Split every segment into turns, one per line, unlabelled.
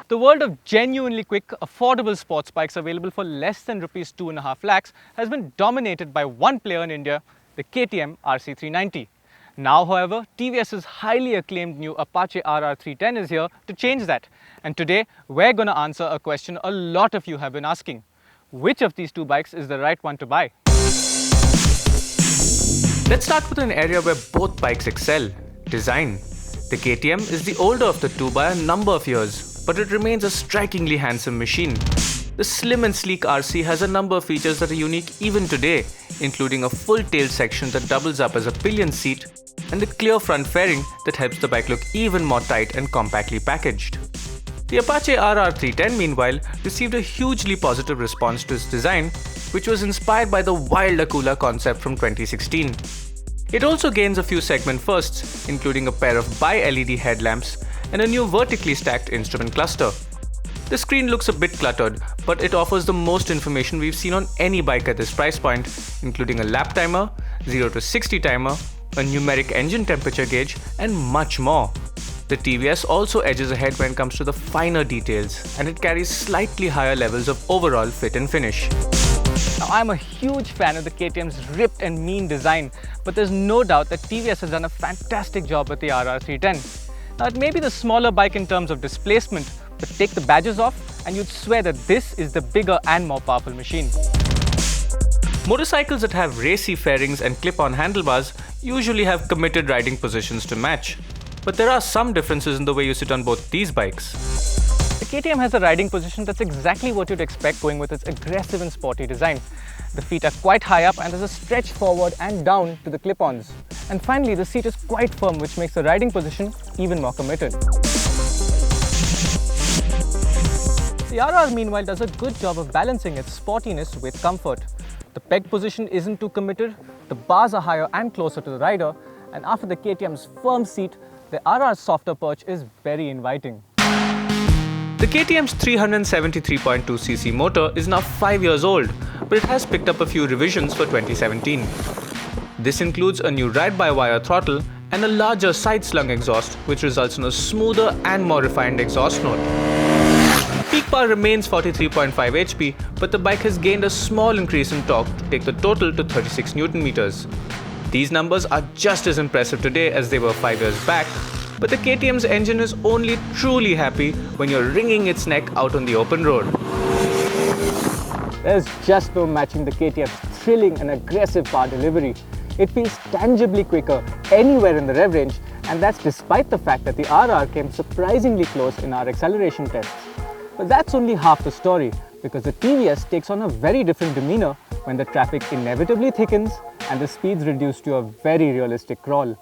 The world of genuinely quick, affordable sports bikes available for less than rupees 2.5 lakhs has been dominated by one player in India, the KTM RC390. Now, however, TVS's highly acclaimed new Apache RR310 is here to change that. And today, we're going to answer a question a lot of you have been asking. Which of these two bikes is the right one to buy? Let's start with an area where both bikes excel: design. The KTM is the older of the two by a number of years, but it remains a strikingly handsome machine. The slim and sleek RC has a number of features that are unique even today, including a full tail section that doubles up as a pillion seat and a clear front fairing that helps the bike look even more tight and compactly packaged. The Apache RR310, meanwhile, received a hugely positive response to its design, which was inspired by the wild Akula concept from 2016. It also gains a few segment firsts, including a pair of bi-LED headlamps and a new vertically stacked instrument cluster. The screen looks a bit cluttered, but it offers the most information we've seen on any bike at this price point, including a lap timer, 0 to 60 timer, a numeric engine temperature gauge, and much more. The TVS also edges ahead when it comes to the finer details, and it carries slightly higher levels of overall fit and finish. Now, I'm a huge fan of the KTM's ripped and mean design, but there's no doubt that TVS has done a fantastic job with the RR310. Now, it may be the smaller bike in terms of displacement, but take the badges off and you'd swear that this is the bigger and more powerful machine. Motorcycles that have racy fairings and clip-on handlebars usually have committed riding positions to match, but there are some differences in the way you sit on both these bikes. The KTM has a riding position that's exactly what you'd expect going with its aggressive and sporty design. The feet are quite high up and there's a stretch forward and down to the clip-ons. And finally, the seat is quite firm, which makes the riding position even more committed. The RR, meanwhile, does a good job of balancing its sportiness with comfort. The peg position isn't too committed, the bars are higher and closer to the rider, and after the KTM's firm seat, the RR's softer perch is very inviting. The KTM's 373.2cc motor is now 5 years old, but it has picked up a few revisions for 2017. This includes a new ride-by-wire throttle and a larger side-slung exhaust, which results in a smoother and more refined exhaust note. Peak power remains 43.5 HP, but the bike has gained a small increase in torque to take the total to 36 Nm. These numbers are just as impressive today as they were 5 years back, but the KTM's engine is only truly happy when you're wringing its neck out on the open road. There's just no matching the KTM's thrilling and aggressive power delivery. It feels tangibly quicker anywhere in the rev range, and that's despite the fact that the RR came surprisingly close in our acceleration tests. But that's only half the story, because the TVS takes on a very different demeanor when the traffic inevitably thickens and the speeds reduce to a very realistic crawl.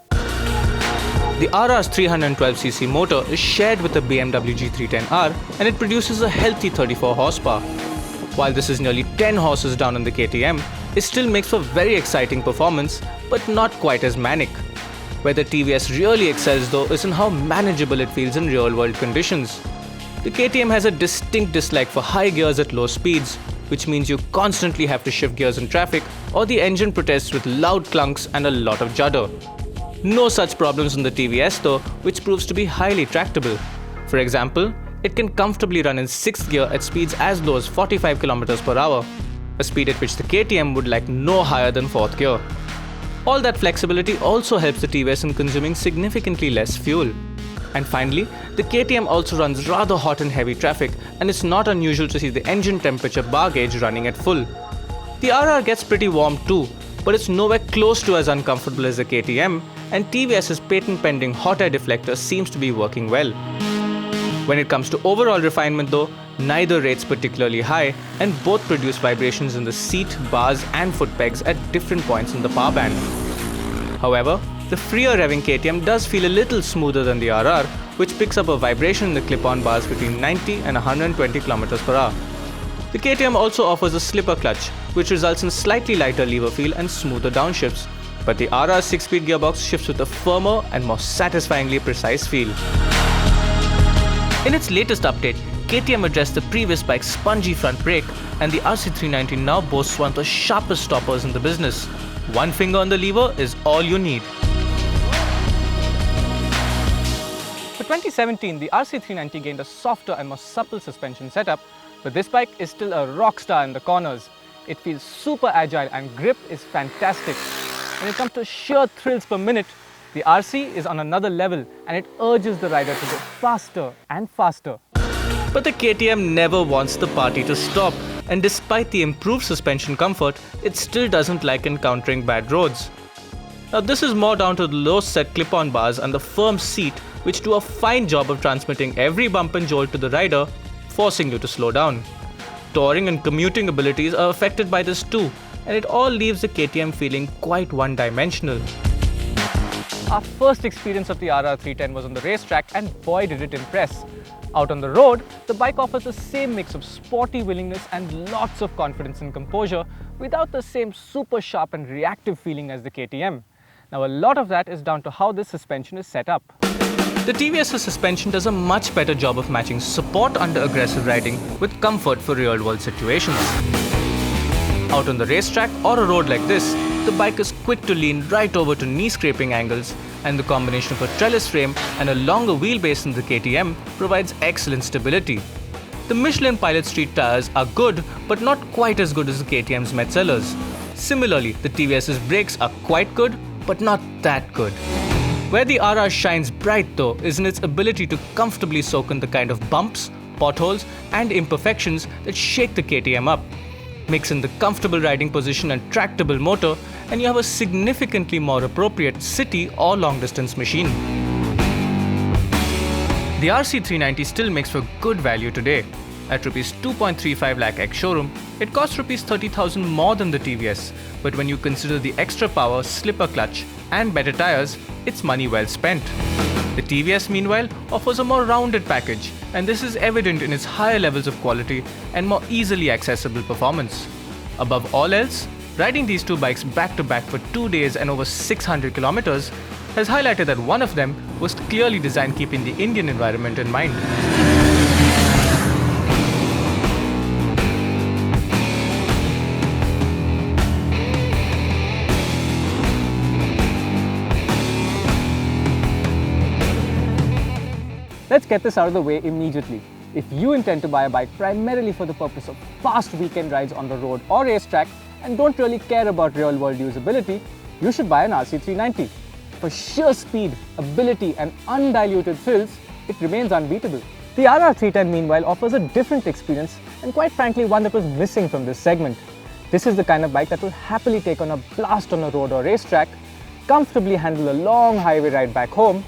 The RR's 312cc motor is shared with the BMW G310R, and it produces a healthy 34 horsepower. While this is nearly 10 horses down on the KTM, it still makes for very exciting performance, but not quite as manic. Where the TVS really excels though is in how manageable it feels in real-world conditions. The KTM has a distinct dislike for high gears at low speeds, which means you constantly have to shift gears in traffic, or the engine protests with loud clunks and a lot of judder. No such problems in the TVS though, which proves to be highly tractable. For example, it can comfortably run in 6th gear at speeds as low as 45 km per hour, a speed at which the KTM would like no higher than 4th gear. All that flexibility also helps the TVS in consuming significantly less fuel. And finally, the KTM also runs rather hot in heavy traffic, and it's not unusual to see the engine temperature bar gauge running at full. The RR gets pretty warm too, but it's nowhere close to as uncomfortable as the KTM, and TVS's patent-pending hot air deflector seems to be working well. When it comes to overall refinement though, neither rates particularly high, and both produce vibrations in the seat, bars and foot pegs at different points in the power band. However, the freer revving KTM does feel a little smoother than the RR, which picks up a vibration in the clip-on bars between 90 and 120 km per hour. The KTM also offers a slipper clutch, which results in slightly lighter lever feel and smoother downshifts, but the RR's 6-speed gearbox shifts with a firmer and more satisfyingly precise feel. In its latest update, KTM addressed the previous bike's spongy front brake, and the RC390 now boasts one of the sharpest stoppers in the business. One finger on the lever is all you need. 2017, the RC390 gained a softer and more supple suspension setup, but this bike is still a rock star in the corners. It feels super agile and grip is fantastic. When it comes to sheer thrills per minute, the RC is on another level and it urges the rider to go faster and faster. But the KTM never wants the party to stop, and despite the improved suspension comfort, it still doesn't like encountering bad roads. Now this is more down to the low set clip-on bars and the firm seat, which do a fine job of transmitting every bump and jolt to the rider, forcing you to slow down. Touring and commuting abilities are affected by this too, and it all leaves the KTM feeling quite one-dimensional. Our first experience of the RR310 was on the racetrack, and boy did it impress. Out on the road, the bike offers the same mix of sporty willingness and lots of confidence and composure without the same super sharp and reactive feeling as the KTM. Now a lot of that is down to how this suspension is set up. The TVS's suspension does a much better job of matching support under aggressive riding with comfort for real-world situations. Out on the racetrack or a road like this, the bike is quick to lean right over to knee-scraping angles, and the combination of a trellis frame and a longer wheelbase in the KTM provides excellent stability. The Michelin Pilot Street tyres are good, but not quite as good as the KTM's Metzeller's. Similarly, the TVS's brakes are quite good, but not that good. Where the RR shines bright though is in its ability to comfortably soak in the kind of bumps, potholes and imperfections that shake the KTM up. Mix in the comfortable riding position and tractable motor, and you have a significantly more appropriate city or long distance machine. The RC390 still makes for good value today. At Rs 2.35 lakh ex-showroom, it costs Rs 30,000 more than the TVS, but when you consider the extra power, slipper clutch and better tyres, it's money well spent. The TVS meanwhile offers a more rounded package, and this is evident in its higher levels of quality and more easily accessible performance. Above all else, riding these two bikes back to back for 2 days and over 600 kilometers has highlighted that one of them was clearly designed keeping the Indian environment in mind. Let's get this out of the way immediately. If you intend to buy a bike primarily for the purpose of fast weekend rides on the road or racetrack and don't really care about real-world usability, you should buy an RC390. For sheer speed, ability and undiluted thrills, it remains unbeatable. The RR310 meanwhile offers a different experience, and quite frankly one that was missing from this segment. This is the kind of bike that will happily take on a blast on a road or racetrack, comfortably handle a long highway ride back home,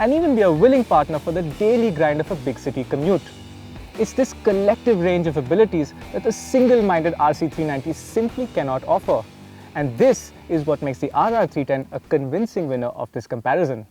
and even be a willing partner for the daily grind of a big city commute. It's this collective range of abilities that the single-minded RC390 simply cannot offer. And this is what makes the RR310 a convincing winner of this comparison.